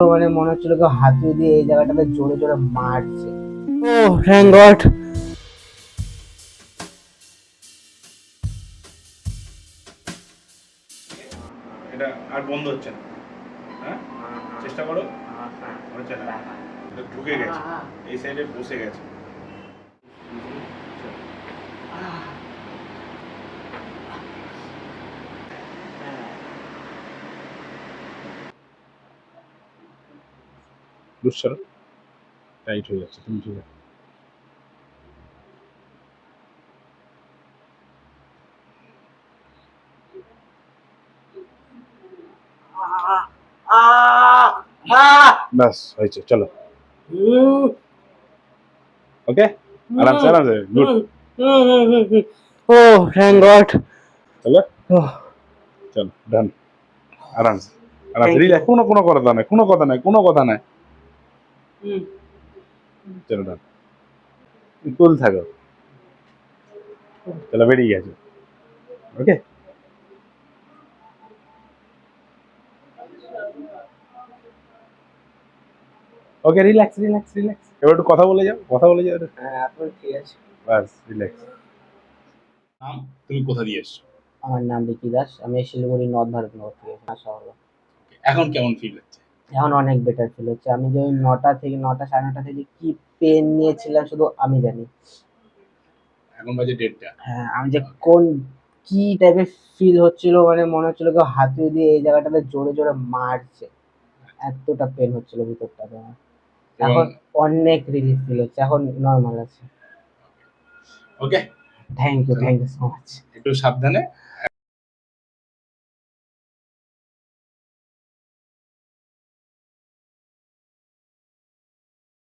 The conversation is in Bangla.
মানে মনে হচ্ছিল কেউ হাতুড়ি দিয়ে এই জায়গাটাতে জোরে জোরে মারছে। ও থ্যাংক গড। এটা আর বন্ধ হচ্ছে না। হ্যাঁ, চেষ্টা করো। হচ্ছে না, এটা ঢুকে গেছে, এই সাইডে বসে গেছে। দুঃসর টাইট হয়ে যাচ্ছে, তুমি ঠিক আছে। ব্যাস হয়েছে, চলো। ওকে, আরামসে আরামসে, গুড। ও থ্যাংক গড। চলো চলো, ডান। আরামসে আরামসে, রিল্যাক্স। কোনো কথা নাই, কোনো কথা নাই। চলো ডান, কুল থাকো। চলো, বেরিয়ে গেছে। ওকে, ওকে, রিল্যাক্স রিল্যাক্স রিল্যাক্স। এবার একটু কথা বলে যাও, একটু। হ্যাঁ এখন ঠিক আছে। বাস, রিল্যাক্স। নাম, তুমি কোথা দিয়ে এসছো? আমার নাম বিকি দাস, আমি শিলিগুড়ি নর্থ ভারতনগর থেকে আসা হলো। এখন কেমন ফিল হচ্ছে? এখন অনেক বেটার ফিল হচ্ছে। আমি যে ওই 9টা সাড়ে 9টা থেকে কি পেন নিয়েছিলাম শুধু আমি জানি। এখন বাজে 1:30। হ্যাঁ, আমি যে কোন কি টাইপের ফিল হচ্ছিল, মানে মনে হচ্ছিল কেউ হাতুড়ি দিয়ে এই জায়গাটাতে জোরে জোরে মারছে। এতটা পেন হচ্ছিল ভিতরটাতে আমার। এবং এখন অনেক রিলিফ ফিল হচ্ছে, এখন নর্মাল আছে। ওকে, থ্যাংক ইউ সো মাচ। একটু সাবধানে।